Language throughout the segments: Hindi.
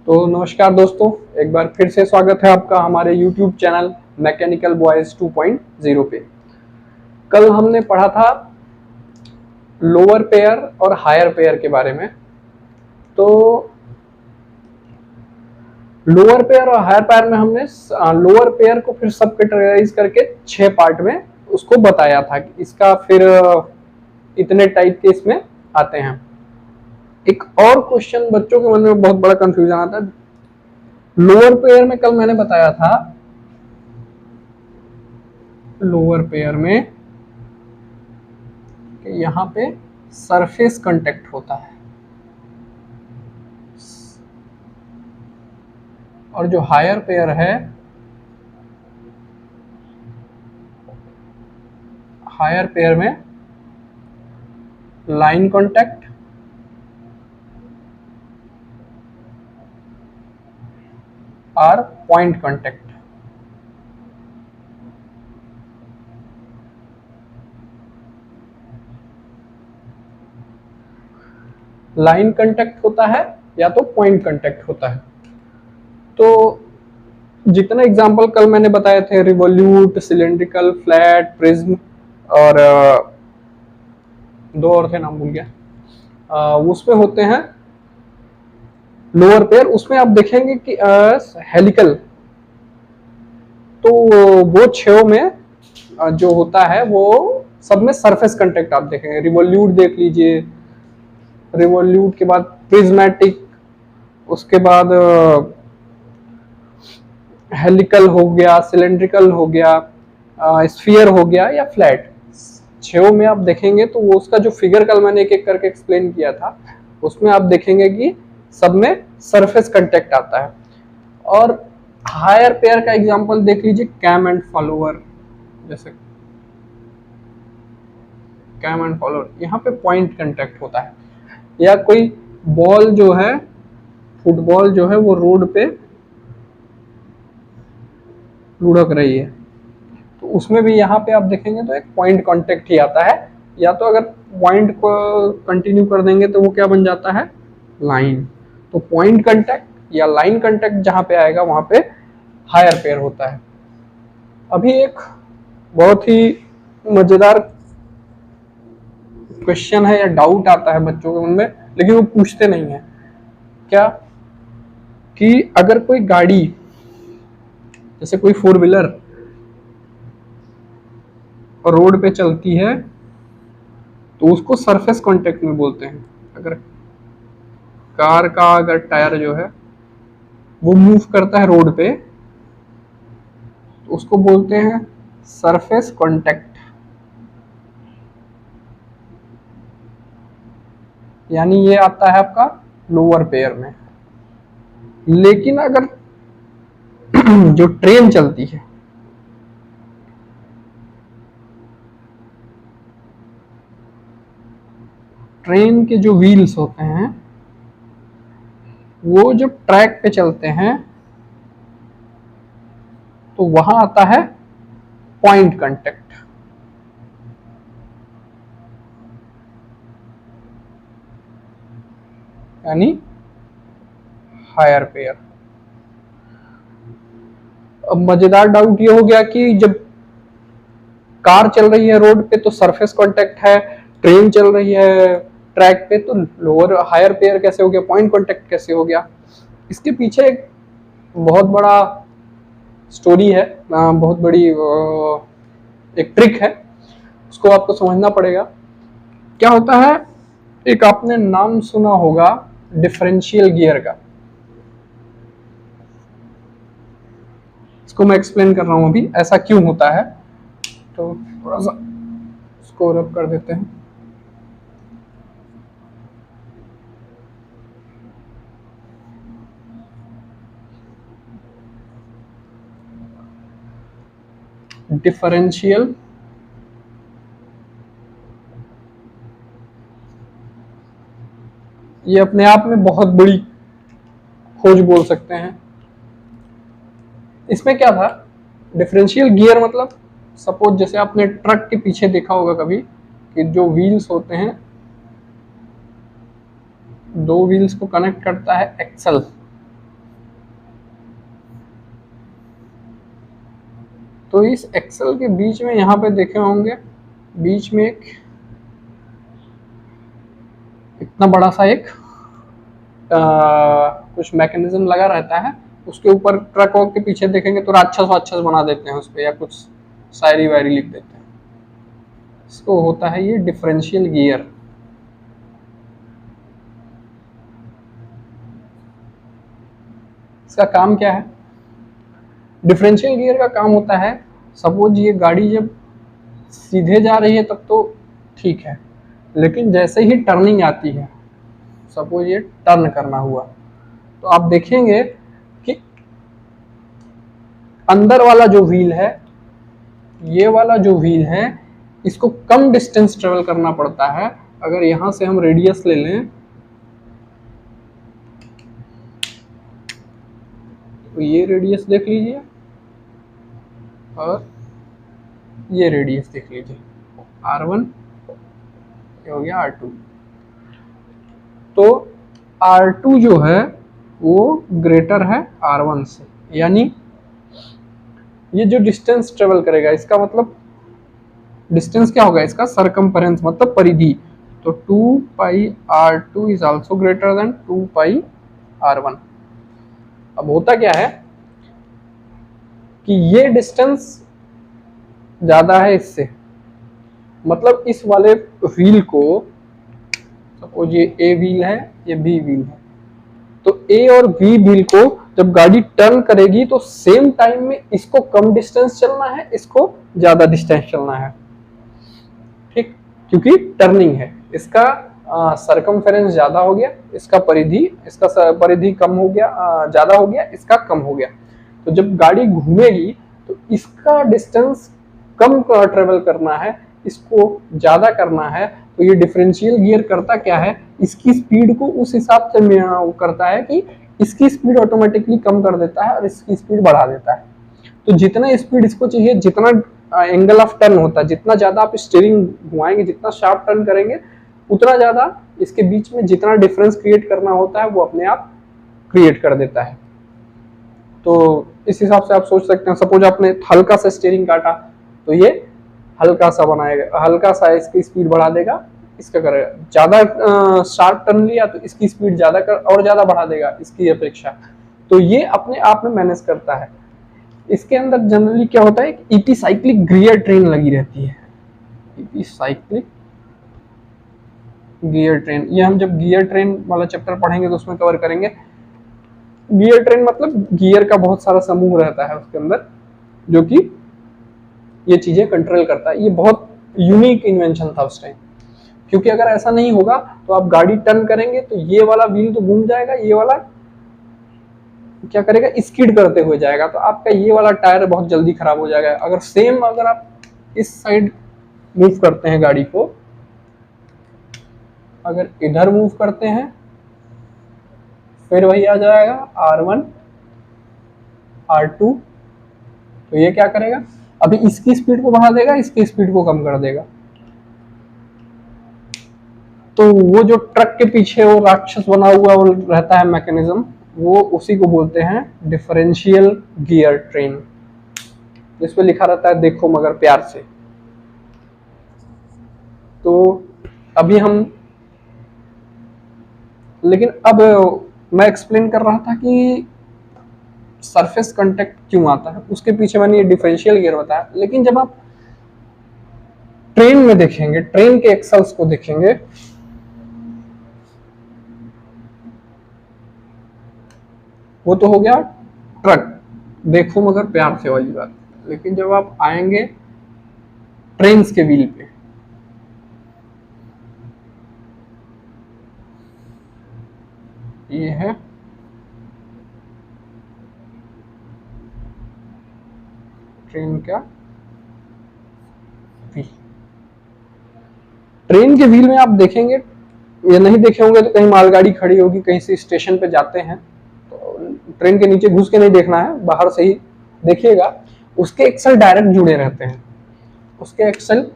तो नमस्कार दोस्तों, एक बार फिर से स्वागत है आपका हमारे YouTube चैनल मैकेनिकल बॉयज 2.0 पे। कल हमने पढ़ा था लोअर पेयर और हायर पेयर के बारे में। तो लोअर पेयर और हायर पेयर में हमने लोअर पेयर को फिर सब कैटेगराइज करके 6 पार्ट में उसको बताया था कि इसका फिर इतने टाइप के इसमें आते हैं। एक और क्वेश्चन बच्चों के मन में बहुत बड़ा कंफ्यूजन आता है। लोअर पेयर में कल मैंने बताया था, लोअर पेयर में कि यहां पे सरफेस कांटेक्ट होता है और जो हायर पेयर है, हायर पेयर में लाइन कांटेक्ट और पॉइंट कांटेक्ट। लाइन कांटेक्ट होता है या तो पॉइंट कांटेक्ट होता है। तो जितने एग्जांपल कल मैंने बताए थे, रिवोल्यूट, सिलेंड्रिकल, फ्लैट, प्रिज्म और दो और थे, नाम भूल गया, उसमें होते हैं लोअर पेयर। उसमें आप देखेंगे कि हेलिकल, तो वो 6 में जो होता है वो सब में सरफेस कांटेक्ट आप देखेंगे। रिवोल्यूट देख लीजिए, रिवोल्यूट के बाद प्रिज्मेटिक, उसके बाद हेलिकल हो गया, सिलेंड्रिकल हो गया, स्फीयर हो गया या फ्लैट। 6 में आप देखेंगे तो वो उसका जो फिगर कल मैंने एक एक करके एक्सप्लेन किया था, उसमें आप देखेंगे कि सब में सरफेस कांटेक्ट आता है। और हायर पेयर का एग्जांपल देख लीजिए, कैम एंड फॉलोअर। जैसे कैम एंड फॉलोअर, यहाँ पे पॉइंट कांटेक्ट होता है। या कोई बॉल जो है, फुटबॉल जो है, वो रोड पे लुढ़क रही है, तो उसमें भी यहाँ पे आप देखेंगे तो एक पॉइंट कांटेक्ट ही आता है। या तो अगर पॉइंट को कंटिन्यू कर देंगे तो वो क्या बन जाता है, लाइन। तो पॉइंट कांटेक्ट या लाइन कांटेक्ट जहां पे आएगा वहां पे हायर पेयर होता है। अभी एक बहुत ही मजेदार क्वेश्चन है या डाउट आता है बच्चों के मन में, लेकिन वो पूछते नहीं है। क्या कि अगर कोई गाड़ी, जैसे कोई 4 व्हीलर रोड पे चलती है तो उसको सरफेस कांटेक्ट में बोलते हैं। अगर कार का अगर टायर जो है वो मूव करता है रोड पे तो उसको बोलते हैं सरफेस कांटेक्ट, यानी ये आता है आपका लोअर पेयर में। लेकिन अगर जो ट्रेन चलती है, ट्रेन के जो व्हील्स होते हैं वो जब ट्रैक पे चलते हैं तो वहां आता है पॉइंट कांटेक्ट, यानी हायर पेयर। अब मजेदार डाउट ये हो गया कि जब कार चल रही है रोड पे तो सरफेस कांटेक्ट है, ट्रेन चल रही है ट्रैक पे तो लोअर हायर पेयर कैसे हो गया, पॉइंट कांटेक्ट कैसे हो गया। इसके पीछे एक बहुत बड़ा स्टोरी है, बहुत बड़ी एक ट्रिक है, उसको आपको समझना पड़ेगा। क्या होता है, एक आपने नाम सुना होगा डिफरेंशियल गियर का। इसको मैं एक्सप्लेन कर रहा हूं अभी, ऐसा क्यों होता है। तो थोड़ा सा इसको रब कर देते हैं। डिफरेंशियल ये अपने आप में बहुत बड़ी खोज बोल सकते हैं। इसमें क्या था, डिफरेंशियल गियर मतलब सपोज जैसे आपने ट्रक के पीछे देखा होगा कभी कि जो व्हील्स होते हैं, 2 व्हील्स को कनेक्ट करता है एक्सल, तो इस एक्सल के बीच में यहाँ पे देखे होंगे, बीच में एक इतना बड़ा सा एक कुछ मैकेनिज्म लगा रहता है, उसके ऊपर ट्रक के पीछे देखेंगे तो राक्षस बना देते हैं उस पर, या कुछ शायरी वायरी लिख देते हैं। इसको होता है ये डिफरेंशियल गियर। इसका काम क्या है? डिफरेंशियल गियर का काम होता है, सपोज ये गाड़ी जब सीधे जा रही है तब तो ठीक है, लेकिन जैसे ही टर्निंग आती है, सपोज ये टर्न करना हुआ, तो आप देखेंगे कि अंदर वाला जो व्हील है, ये वाला जो व्हील है, इसको कम डिस्टेंस ट्रेवल करना पड़ता है। अगर यहां से हम रेडियस ले लें तो ये रेडियस देख लीजिए और ये रेडियस देख लीजिए, R1 ये हो गया R2। तो R2 जो है वो ग्रेटर है R1 से, यानी ये जो डिस्टेंस ट्रेवल करेगा, इसका मतलब डिस्टेंस क्या होगा, इसका सरकमफेरेंस मतलब परिधि। तो 2 पाई R2 is also greater than 2 pi R1। अब होता क्या है कि ये डिस्टेंस ज्यादा है इससे, मतलब इस वाले व्हील को, सपोज ये A व्हील है, ये B व्हील है, तो A और B व्हील को जब गाड़ी टर्न करेगी तो सेम टाइम में इसको कम डिस्टेंस चलना है, इसको ज्यादा डिस्टेंस चलना है, ठीक, क्योंकि टर्निंग है। इसका सरकमफेरेंस ज्यादा हो गया, इसका परिधि कम हो गया, ज्यादा हो गया, इसका कम हो गया। तो जब गाड़ी घूमेगी तो इसका डिस्टेंस कम ट्रेवल करना है, इसको ज्यादा करना है। तो ये डिफरेंशियल गियर करता क्या है, इसकी स्पीड को उस हिसाब से करता है कि इसकी स्पीड ऑटोमेटिकली कम कर देता है और इसकी स्पीड बढ़ा देता है। तो जितना स्पीड इसको चाहिए, जितना एंगल ऑफ टर्न होता है, जितना ज्यादा आप स्टीयरिंग घुमाएंगे, जितना शार्प टर्न करेंगे, उतना ज्यादा इसके बीच में जितना डिफरेंस क्रिएट करना होता है वो अपने आप क्रिएट कर देता है। तो इस हिसाब से आप सोच सकते हैं, सपोज आपने हल्का सा स्टीयरिंग काटा तो ये हल्का सा बनाएगा, हल्का सा इसकी स्पीड बढ़ा देगा, इसका करेगा। ज्यादा शार्प टर्न लिया तो इसकी स्पीड ज्यादा और ज्यादा बढ़ा देगा इसकी अपेक्षा। तो ये अपने आप में मैनेज करता है। इसके अंदर जनरली क्या होता है, ईपी साइक्लिक गियर ट्रेन लगी रहती है। ईपी साइक्लिक गियर ट्रेन, ये हम जब गियर ट्रेन वाला चैप्टर पढ़ेंगे तो उसमें कवर करेंगे। गियर ट्रेन मतलब गियर का बहुत सारा समूह रहता है उसके अंदर, जो कि ये चीजें कंट्रोल करता है। ये बहुत यूनिक इन्वेंशन था उस टाइम, क्योंकि अगर ऐसा नहीं होगा तो आप गाड़ी टर्न करेंगे तो ये वाला व्हील तो घूम जाएगा, ये वाला क्या करेगा, स्किड करते हुए जाएगा, तो आपका ये वाला टायर बहुत जल्दी खराब हो जाएगा। अगर आप इस साइड मूव करते हैं गाड़ी को, अगर इधर मूव करते हैं फिर वही आ जाएगा R1 R2। तो ये क्या करेगा, अभी इसकी स्पीड को बढ़ा देगा, इसकी स्पीड को कम कर देगा। तो वो जो ट्रक के पीछे वो राक्षस बना हुआ वो रहता है मैकेनिज्म, वो उसी को बोलते हैं डिफरेंशियल गियर ट्रेन, जिसपे लिखा रहता है देखो मगर प्यार से। तो अभी हम, लेकिन अब मैं एक्सप्लेन कर रहा था कि सरफेस कांटेक्ट क्यों आता है, उसके पीछे मैंने ये डिफरेंशियल गियर बताया। लेकिन जब आप ट्रेन में देखेंगे, ट्रेन के एक्सल्स को देखेंगे, वो तो हो गया ट्रक, देखो मगर प्यार से वाली बात। लेकिन जब आप आएंगे ट्रेन के व्हील पे, ये है ट्रेन का व्हील। ट्रेन के व्हील में आप देखेंगे, ये नहीं देखे होंगे तो कहीं मालगाड़ी खड़ी होगी, कहीं से स्टेशन पे जाते हैं तो ट्रेन के नीचे घुस के नहीं देखना है, बाहर से ही देखिएगा, उसके एक्सल डायरेक्ट जुड़े रहते हैं। उसके एक्सल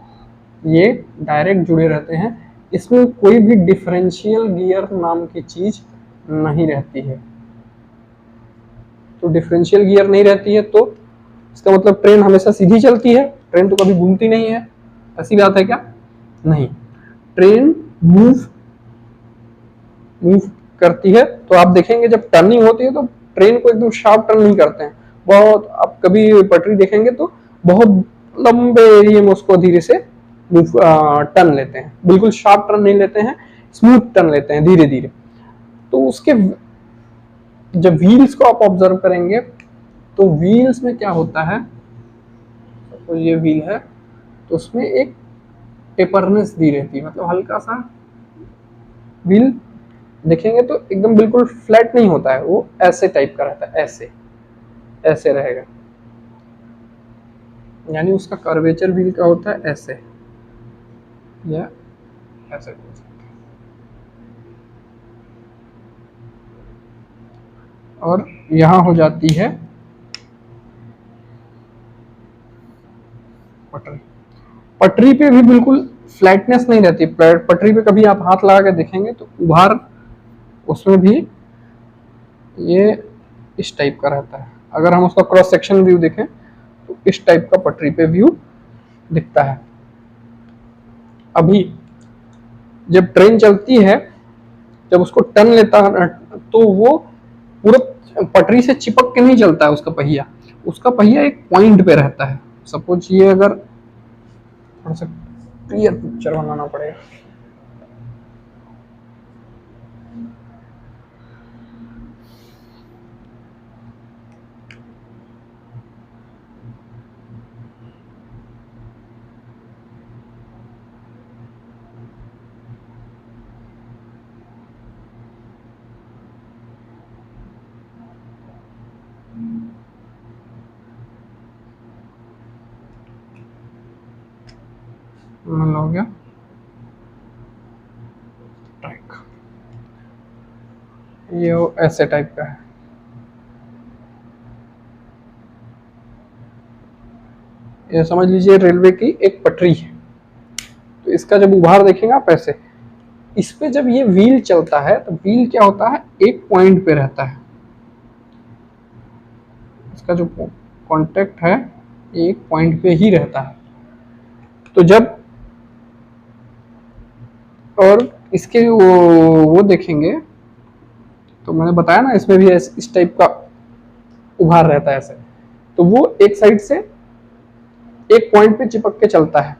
ये डायरेक्ट जुड़े रहते हैं, इसमें कोई भी डिफरेंशियल गियर नाम की चीज नहीं रहती है। तो डिफरेंशियल गियर नहीं रहती है तो इसका मतलब ट्रेन हमेशा सीधी चलती है, ट्रेन तो कभी घूमती नहीं है, ऐसी बात है क्या? नहीं, ट्रेन मूव करती है। तो आप देखेंगे जब टर्निंग होती है तो ट्रेन को एकदम शार्प टर्न नहीं करते हैं, बहुत, आप कभी पटरी देखेंगे तो बहुत लंबे एरिया में उसको धीरे से टर्न लेते हैं, बिल्कुल शार्प टर्न नहीं लेते हैं, स्मूथ टर्न लेते हैं धीरे धीरे। तो उसके जब व्हील्स को आप ऑब्जर्व करेंगे तो व्हील्स में क्या होता है, तो ये व्हील है तो उसमें एक टेपरनेस दी रहती है, मतलब हल्का सा व्हील देखेंगे तो एकदम बिल्कुल फ्लैट नहीं होता है, वो ऐसे टाइप का रहता है, ऐसे ऐसे रहेगा, यानी उसका कर्वेचर व्हील का होता है ऐसे या ऐसे। और यहां हो जाती है पटरी, पटरी पे भी बिल्कुल फ्लैटनेस नहीं रहती, पटरी पे कभी आप हाथ लगा के देखेंगे तो उभार उसमें भी ये इस टाइप का रहता है। अगर हम उसका क्रॉस सेक्शन व्यू देखें तो इस टाइप का पटरी पे व्यू दिखता है। अभी जब ट्रेन चलती है, जब उसको टर्न लेता है तो वो पूरा पटरी से चिपक के नहीं चलता है उसका पहिया एक पॉइंट पे रहता है। सपोज ये अगर थोड़ा सा क्लियर पिक्चर बनाना पड़ेगा, हो गया ट्रैक, ये ऐसे टाइप का है। ये समझ लीजिए रेलवे की एक पटरी है, तो इसका जब उभार देखेंगे आप ऐसे, इस पे जब ये व्हील चलता है तो व्हील क्या होता है, एक पॉइंट पे रहता है, इसका जो कांटेक्ट है एक पॉइंट पे ही रहता है। तो जब और इसके वो देखेंगे तो मैंने बताया ना इसमें भी इस टाइप का उभार रहता है ऐसे, तो वो एक साइड से एक पॉइंट पे चिपक के चलता है।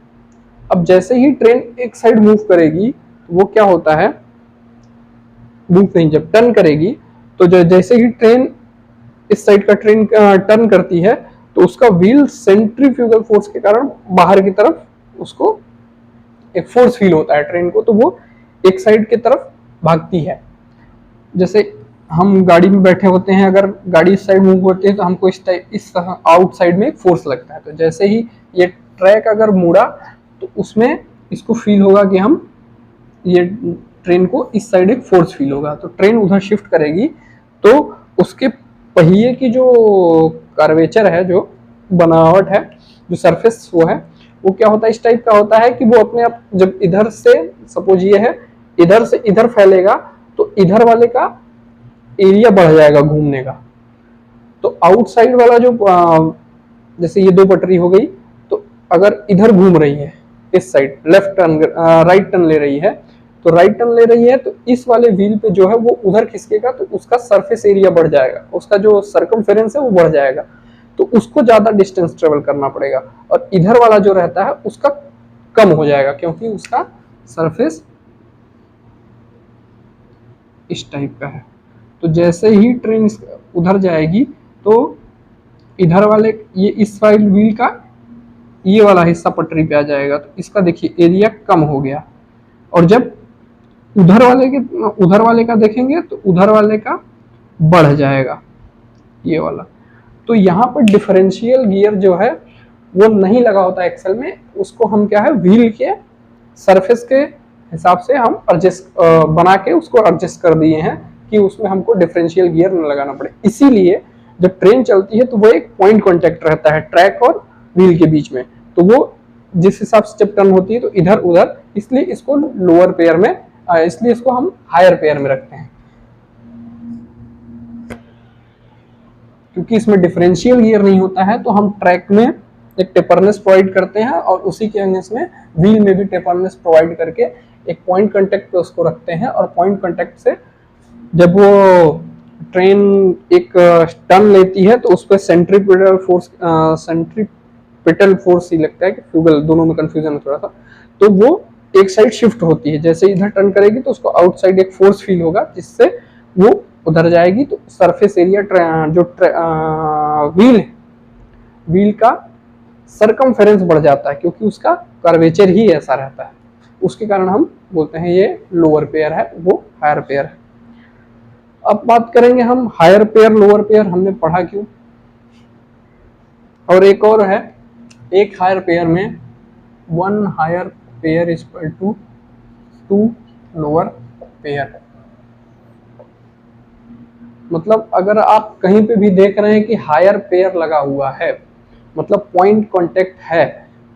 अब जैसे ही ट्रेन एक साइड मूव करेगी तो वो क्या होता है, मूव नहीं, जब टर्न करेगी तो जैसे ही ट्रेन इस साइड का ट्रेन टर्न करती है तो उसका व्हील सेंट्रीफ्यूगल फोर्स के कारण बाहर की तरफ उसको एक फोर्स फील होता है ट्रेन को, तो वो एक साइड की तरफ भागती है। जैसे हम गाड़ी में बैठे होते हैं, अगर गाड़ी इस साइड मूव होती है तो हमको इस आउट साइड में एक फोर्स लगता है, तो जैसे ही ये ट्रैक अगर मुड़ा तो उसमें इसको फील होगा कि हम ये ट्रेन को इस साइड एक फोर्स फील होगा, तो ट्रेन उधर शिफ्ट करेगी तो उसके पहिए की जो कर्वेचर है, जो बनावट है, जो सरफेस वो है, वो क्या होता है, इस टाइप का होता है कि वो अपने आप जब इधर से सपोज ये है इधर से इधर फैलेगा तो इधर वाले का एरिया बढ़ जाएगा घूमने का। तो आउटसाइड वाला जो जैसे ये दो पटरी हो गई, तो अगर इधर घूम रही है इस side left turn right turn ले रही है, तो राइट टर्न ले रही है तो इस वाले व्हील पे जो है वो उधर खिसकेगा तो उसका सरफेस एरिया बढ़ जाएगा, उसका जो सर्कमफेरेंस है वो बढ़ जाएगा, तो उसको ज्यादा डिस्टेंस ट्रेवल करना पड़ेगा। और इधर वाला जो रहता है उसका कम हो जाएगा क्योंकि उसका सरफेस इस टाइप का है। तो जैसे ही ट्रेन उधर जाएगी तो इधर वाले ये इस साइड व्हील का ये वाला हिस्सा पटरी पे आ जाएगा, तो इसका देखिए एरिया कम हो गया। और जब उधर वाले का देखेंगे तो उधर वाले का बढ़ जाएगा ये वाला। तो यहाँ पर डिफरेंशियल गियर जो है वो नहीं लगा होता एक्सेल में, उसको हम क्या है व्हील के सरफेस के हिसाब से हम एडजस्ट बना के उसको एडजस्ट कर दिए हैं कि उसमें हमको डिफरेंशियल गियर न लगाना पड़े। इसीलिए जब ट्रेन चलती है तो वो एक पॉइंट कांटेक्ट रहता है ट्रैक और व्हील के बीच में, तो वो जिस हिसाब से जब टर्न होती है तो इधर उधर, इसलिए इसको लोअर पेयर में, इसलिए इसको हम हायर पेयर में रखते हैं। क्योंकि इसमें डिफरेंशियल गियर नहीं होता है, तो हम ट्रैक में एक टेपरनेस प्रोवाइड करते हैं और उसी के अगेंस्ट में व्हील में भी टेपरनेस प्रोवाइड करके एक पॉइंट कांटेक्ट पे उसको रखते हैं, और पॉइंट कांटेक्ट से जब वो ट्रेन एक टर्न लेती है तो उस पर सेंट्रीपिटल फोर्स ही लगता है कि फ्यूगल, दोनों में कंफ्यूजन है थोड़ा सा, तो वो एक साइड शिफ्ट होती है। जैसे इधर टर्न करेगी तो उसको आउटसाइड एक फोर्स फील होगा जिससे वो उधर जाएगी, तो सरफेस एरिया जो व्हील है, व्हील का सरकमफेरेंस बढ़ जाता है क्योंकि उसका कर्वेचर ही ऐसा रहता है। उसके कारण हम बोलते हैं ये लोअर पेयर है, वो हायर पेयर है। अब बात करेंगे हम हायर पेयर लोअर पेयर हमने पढ़ा क्यों, और एक और है, एक हायर पेयर में one higher pair is equal to two lower pair. मतलब अगर आप कहीं पे भी देख रहे हैं कि हायर पेयर लगा हुआ है, मतलब पॉइंट कांटेक्ट है,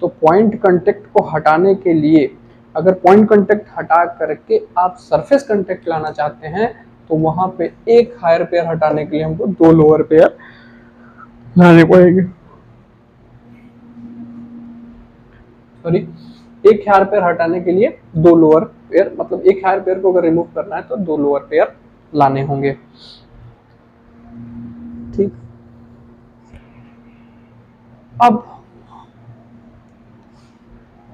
तो पॉइंट कांटेक्ट को हटाने के लिए, अगर पॉइंट कांटेक्ट हटा करके आप सरफेस कांटेक्ट लाना चाहते हैं, तो वहां पे एक हायर पेयर हटाने के लिए हमको दो लोअर पेयर लाने पड़ेंगे। सॉरी, एक हायर पेयर हटाने के लिए दो लोअर पेयर, मतलब एक हायर पेयर को अगर रिमूव करना है तो दो लोअर पेयर लाने होंगे। ठीक, अब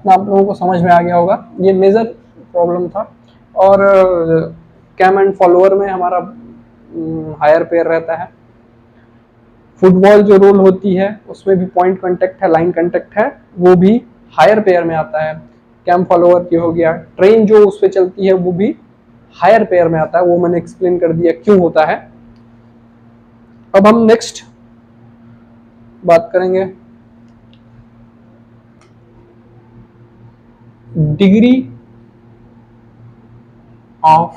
आप लोगों को समझ में आ गया होगा, ये मेजर प्रॉब्लम था। और कैम एंड फॉलोअर में हमारा हायर पेयर रहता है। फुटबॉल जो रोल होती है उसमें भी पॉइंट कांटेक्ट है, लाइन कांटेक्ट है, वो भी हायर पेयर में आता है। कैम फॉलोअर की हो गया, ट्रेन जो उस पर चलती है वो भी हायर पेयर में आता है, वो मैंने एक्सप्लेन कर दिया क्यों होता है। अब हम नेक्स्ट बात करेंगे डिग्री ऑफ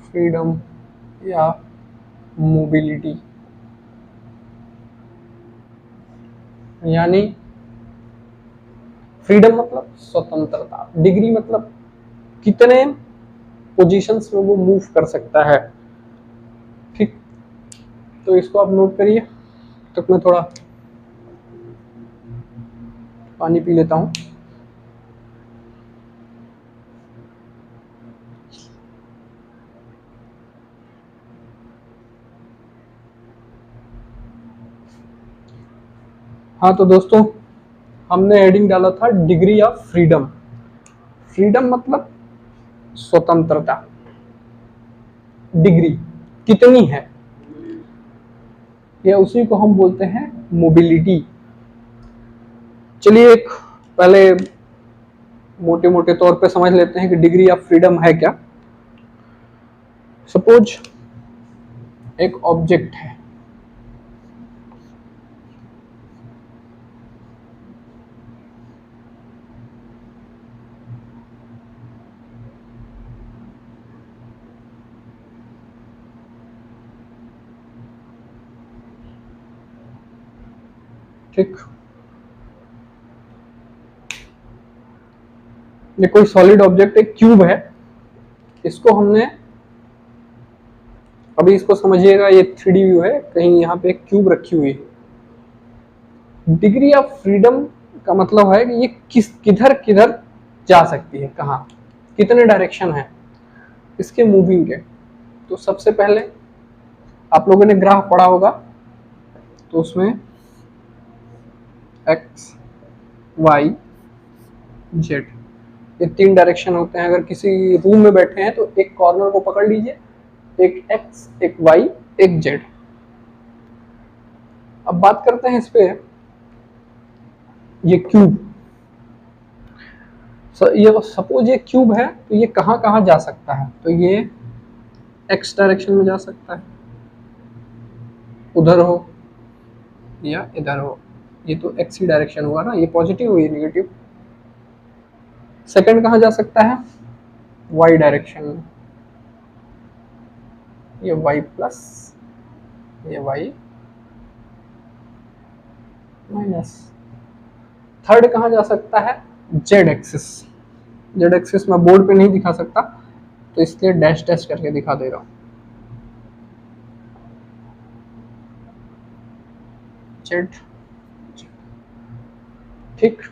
फ्रीडम या मोबिलिटी, यानी फ्रीडम मतलब स्वतंत्रता, डिग्री मतलब कितने पोजीशंस में वो मूव कर सकता है। ठीक, तो इसको आप नोट करिए, तक मैं थोड़ा पानी पी लेता हूं। हाँ तो दोस्तों, हमने हेडिंग डाला था डिग्री ऑफ फ्रीडम। फ्रीडम मतलब स्वतंत्रता, डिग्री कितनी है, या उसी को हम बोलते हैं मोबिलिटी। चलिए एक पहले मोटे मोटे तौर पे समझ लेते हैं कि डिग्री ऑफ फ्रीडम है क्या। सपोज एक ऑब्जेक्ट है, ठीक, ये कोई सॉलिड ऑब्जेक्ट एक क्यूब है, इसको हमने, अभी इसको समझिएगा, ये 3D व्यू है, कहीं यहाँ पे एक क्यूब रखी हुई है। डिग्री ऑफ फ्रीडम का मतलब है कि ये किधर किधर जा सकती है, कहाँ, कितने डायरेक्शन है इसके मूविंग के। तो सबसे पहले आप लोगों ने ग्राफ पढ़ा होगा, तो उसमें एक्स वाई जेड ये 3 डायरेक्शन होते हैं। अगर किसी रूम में बैठे हैं तो एक कॉर्नर को पकड़ लीजिए, एक एक्स, एक वाई, एक जेड। अब बात करते हैं इस पे, ये क्यूब, ये सपोज ये क्यूब है, तो ये कहाँ कहाँ जा सकता है, तो ये एक्स डायरेक्शन में जा सकता है, उधर हो या इधर हो, ये तो एक्स ही डायरेक्शन हुआ ना, ये पॉजिटिव हुई नेगेटिव। सेकंड कहाँ जा सकता है, वाई डायरेक्शन में, ये वाई प्लस, ये वाई माइनस। थर्ड कहाँ जा सकता है, जेड एक्सिस। जेड एक्सिस मैं बोर्ड पे नहीं दिखा सकता, तो इसलिए डैश डैश करके दिखा दे रहा हूं। जेड। ठीक,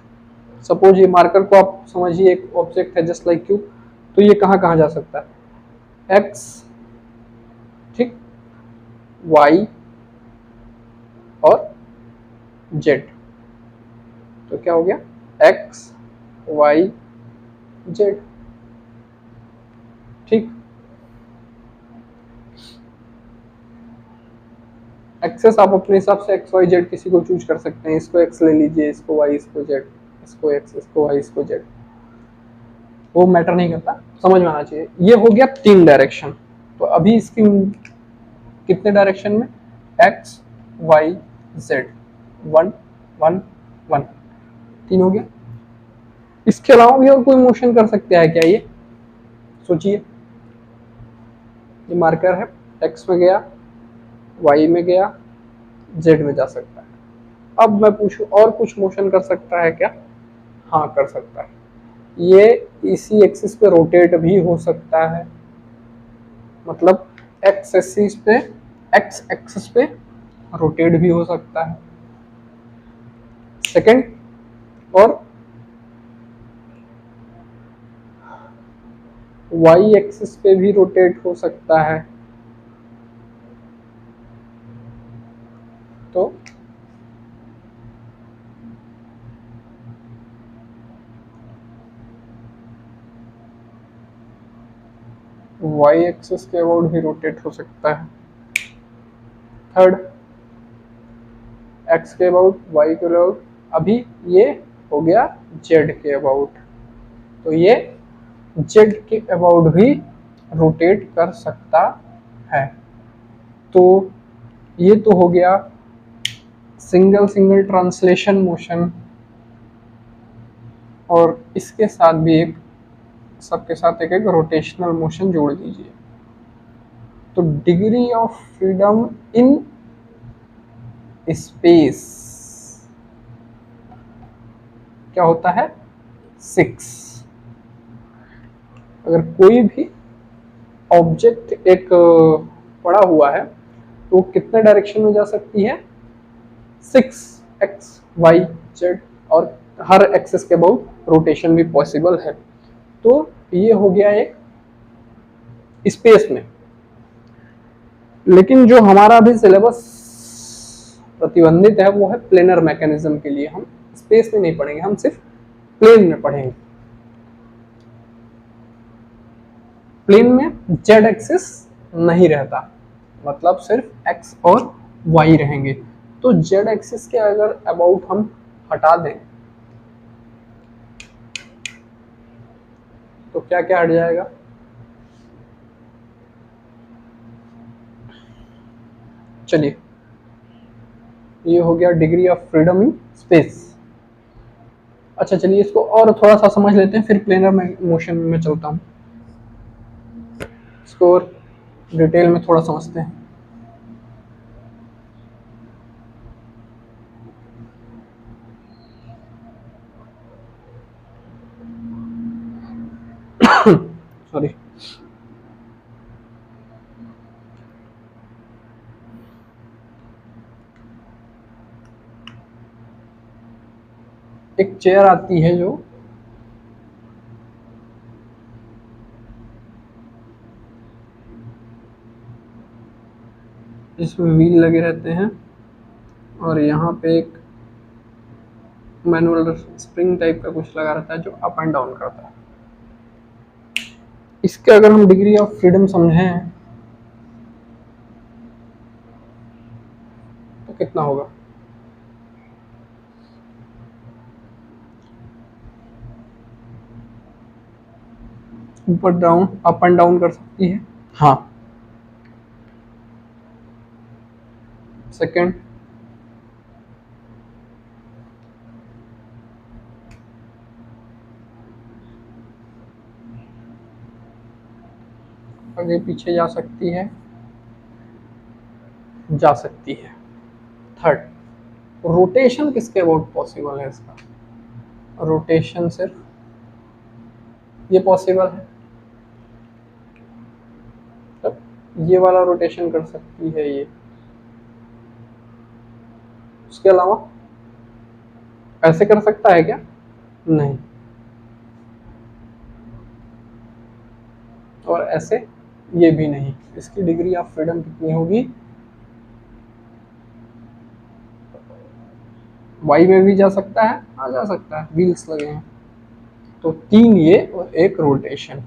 सपोज ये मार्कर को आप समझिए एक ऑब्जेक्ट है जस्ट लाइक क्यूब, तो ये कहाँ कहाँ जा सकता है, एक्स, ठीक, वाई और जेड। तो क्या हो गया, एक्स वाई जेड। ठीक, एक्सेस आप अपने हिसाब से एक्स वाई जेड किसी को चूज कर सकते हैं, इसको एक्स ले लीजिए, इसको वाई, इसको जेड, इसको एक्स, इसको वाई, इसको जेड, वो मैटर नहीं करता, समझ में आना चाहिए। ये हो गया 3 डायरेक्शन। तो अभी इसकी कितने डायरेक्शन में, एक्स वाई जेड, 1 1 1, 3 हो गया। इसके अलावा भी और कोई मोशन कर सकते हैं क्या, ये सोचिए। ये मार्कर है, एक्स में गया, वाई में गया, जेड में जा सकता है। अब मैं पूछूं और कुछ मोशन कर सकता है क्या, हाँ कर सकता है। ये इसी एक्सिस पे रोटेट भी हो सकता है, मतलब एक्स एक्सिस पे, एक्स एक्सिस पे रोटेट भी हो सकता है। सेकंड, और वाई एक्सिस पे भी रोटेट हो सकता है। तो वाई एक्सिस के अबाउट भी रोटेट हो सकता है। थर्ड, एक्स के अबाउट, वाई के अबाउट, अभी ये हो गया जेड के अबाउट, तो ये जेड के अबाउट भी रोटेट कर सकता है। तो ये तो हो गया सिंगल सिंगल ट्रांसलेशन मोशन, और इसके साथ भी एक, सबके साथ एक एक रोटेशनल मोशन जोड़ दीजिए। तो degree of freedom in space क्या होता है, 6। अगर कोई भी ऑब्जेक्ट एक पड़ा हुआ है तो कितने डायरेक्शन में जा सकती है, 6, एक्स वाई जेड, और हर एक्सिस के अबाउट रोटेशन भी पॉसिबल है। तो ये हो गया एक स्पेस में। लेकिन जो हमारा अभी सिलेबस प्रतिबंधित है वो है प्लेनर मैकेनिज्म के लिए, हम स्पेस में नहीं पढ़ेंगे, हम सिर्फ प्लेन में पढ़ेंगे। प्लेन में जेड एक्सिस नहीं रहता, मतलब सिर्फ एक्स और वाई रहेंगे। तो जेड एक्सिस के अगर अबाउट हम हटा दें तो क्या क्या हट जाएगा, चलिए ये हो गया degree of freedom in space. अच्छा चलिए इसको और थोड़ा सा समझ लेते हैं, फिर प्लेनर मोशन में चलता हूं, इसको और डिटेल में थोड़ा समझते हैं। सॉरी, एक चेयर आती है जो इसमें व्हील लगे रहते हैं और यहाँ पे एक मैनुअल स्प्रिंग टाइप का कुछ लगा रहता है जो अप एंड डाउन करता है। इसके अगर हम डिग्री ऑफ फ्रीडम समझें तो कितना होगा, ऊपर डाउन, अप एंड डाउन कर सकती है, हाँ। सेकंड, आगे पीछे जा सकती है, जा सकती है। थर्ड, रोटेशन किसके अबाउट पॉसिबल है, इसका रोटेशन सिर्फ ये पॉसिबल है, तब ये वाला रोटेशन कर सकती है ये, उसके अलावा ऐसे कर सकता है क्या? नहीं। और ऐसे ये भी नहीं। इसकी डिग्री ऑफ फ्रीडम कितनी होगी? वाई में भी जा सकता है, हाँ जा सकता है, व्हील्स लगे हैं तो 3 ये और 1 रोटेशन,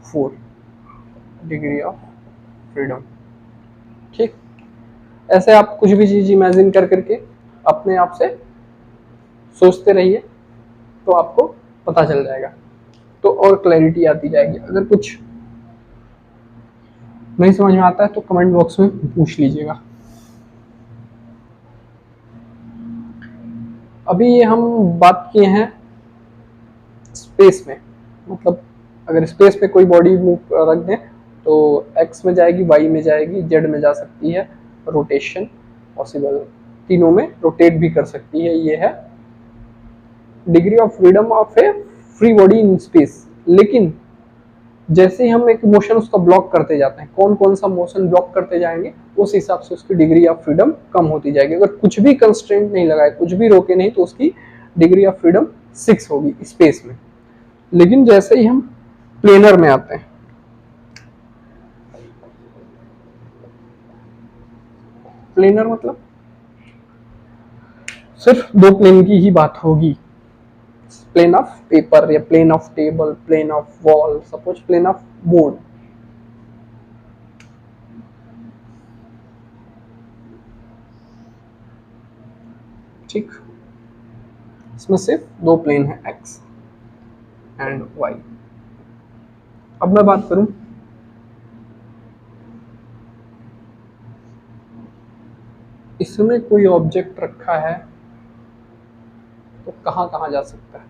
4 डिग्री ऑफ फ्रीडम। ठीक, ऐसे आप कुछ भी चीज इमेजिन कर करके अपने आप से सोचते रहिए तो आपको पता चल जाएगा, तो और क्लैरिटी आती जाएगी। अगर कुछ नहीं समझ में आता है तो कमेंट बॉक्स में पूछ लीजिएगा। अभी ये हम बात किए हैं स्पेस में, मतलब अगर स्पेस पे कोई बॉडी मूव रख दें तो एक्स में जाएगी, वाई में जाएगी, जेड में जा सकती है, रोटेशन पॉसिबल, तीनों में रोटेट भी कर सकती है। ये है degree of freedom of A free body in space. लेकिन जैसे ही हम एक मोशन उसका ब्लॉक करते जाते हैं, कौन कौन सा मोशन ब्लॉक करते जाएंगे उस हिसाब से उसकी डिग्री ऑफ फ्रीडम कम होती जाएगी। अगर कुछ भी कंस्ट्रेंट नहीं लगाए, कुछ भी रोके नहीं, तो उसकी डिग्री ऑफ फ्रीडम 6 होगी स्पेस में। लेकिन जैसे ही हम प्लेनर में आते हैं, प्लेनर मतलब सिर्फ 2 प्लेन की ही बात होगी, प्लेन ऑफ पेपर या plane of table, plane of wall, suppose plane of board. ठीक, इसमें सिर्फ 2 प्लेन है, एक्स एंड वाई। अब मैं बात करूं इसमें कोई ऑब्जेक्ट रखा है तो कहां कहां जा सकता है।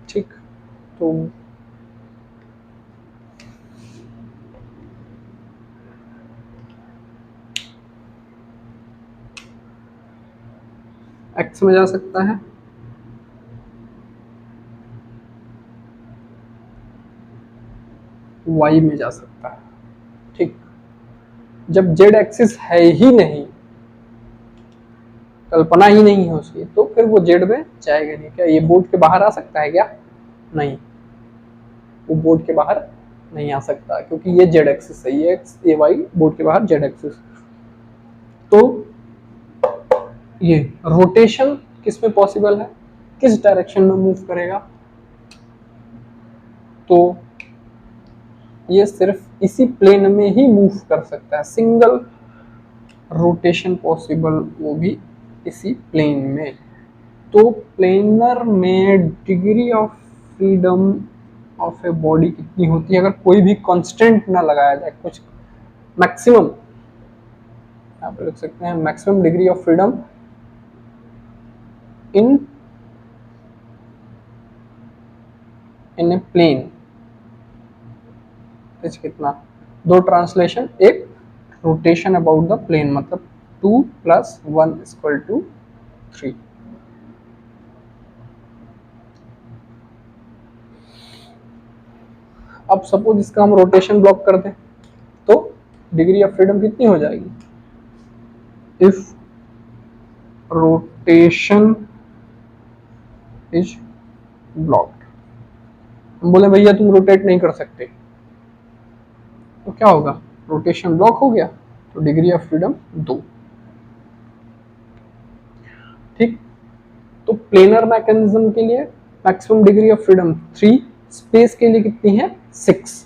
ठीक, तो एक्स में जा सकता है, वाई में जा सकता है। ठीक, जब जेड एक्सिस है ही नहीं, कल्पना ही नहीं है उसकी, तो फिर वो जेड में जाएगा नहीं। क्या ये बोर्ड के बाहर आ सकता है क्या? नहीं, वो बोर्ड के बाहर नहीं आ सकता क्योंकि ये जेड एक्सिस है, ये एक्स ये वाई, बोर्ड के बाहर जेड एक्सिस। तो ये रोटेशन किस में पॉसिबल है, किस डायरेक्शन में मूव करेगा? तो ये सिर्फ इसी प्लेन में ही मूव कर सकता है, सिंगल रोटेशन पॉसिबल, वो भी इसी प्लेन में। तो प्लेनर में degree of freedom of a body कितनी होती है? अगर कोई भी कांस्टेंट ना लगाया जाए, कुछ मैक्सिमम आप लिख सकते हैं, maximum degree of freedom in a plane कितना? 2 ट्रांसलेशन, एक रोटेशन अबाउट द प्लेन, मतलब 2 + 1 = 3। अब सपोज इसका हम रोटेशन ब्लॉक कर दें तो डिग्री ऑफ फ्रीडम कितनी हो जाएगी? इफ रोटेशन इज ब्लॉक्ड, हम बोले भैया तुम रोटेट नहीं कर सकते, तो क्या होगा? रोटेशन ब्लॉक हो गया तो डिग्री ऑफ फ्रीडम 2। ठीक, तो प्लेनर मैकेनिज्म के लिए maximum degree of freedom 3, space के लिए कितनी है? 6।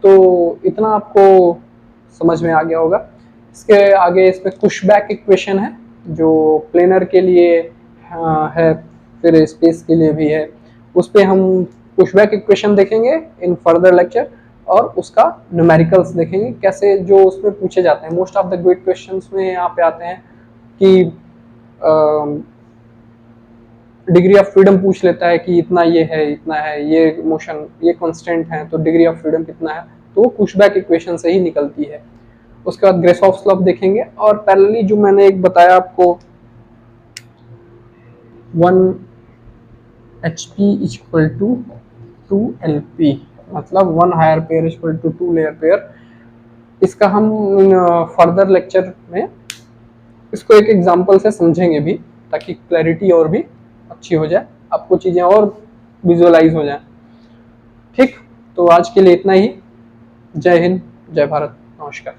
तो इतना आपको समझ में आ गया होगा। इसके आगे इसमें पुशबैक इक्वेशन है जो प्लेनर के लिए है, फिर स्पेस के लिए भी है। उस पर हम पुशबैक इक्वेशन देखेंगे इन फर्दर लेक्चर, और उसका न्यूमेरिकल्स देखेंगे कैसे जो उसमें पूछे जाते हैं। Most of the grade questions में यहाँ पे आते हैं कि डिग्री ऑफ फ्रीडम पूछ लेता है कि इतना ये है, इतना है, ये मोशन, ये कांस्टेंट है, तो डिग्री ऑफ फ्रीडम कितना है, तो वो पुशबैक इक्वेशन से ही निकलती है। उसके बाद ग्रेसॉफ्स लॉ देखेंगे, और पैरेलली जो मैंने एक बताया आपको 1 HP = 2 LP, मतलब 1 हायर पेयर = 2 लेयर पेयर। इसका हम फर्दर लेक्चर में इसको एक एग्जांपल से समझेंगे भी, ताकि क्लैरिटी और भी अच्छी हो जाए, आपको चीजें और विजुअलाइज हो जाए। ठीक, तो आज के लिए इतना ही। जय हिंद, जय भारत, नमस्कार।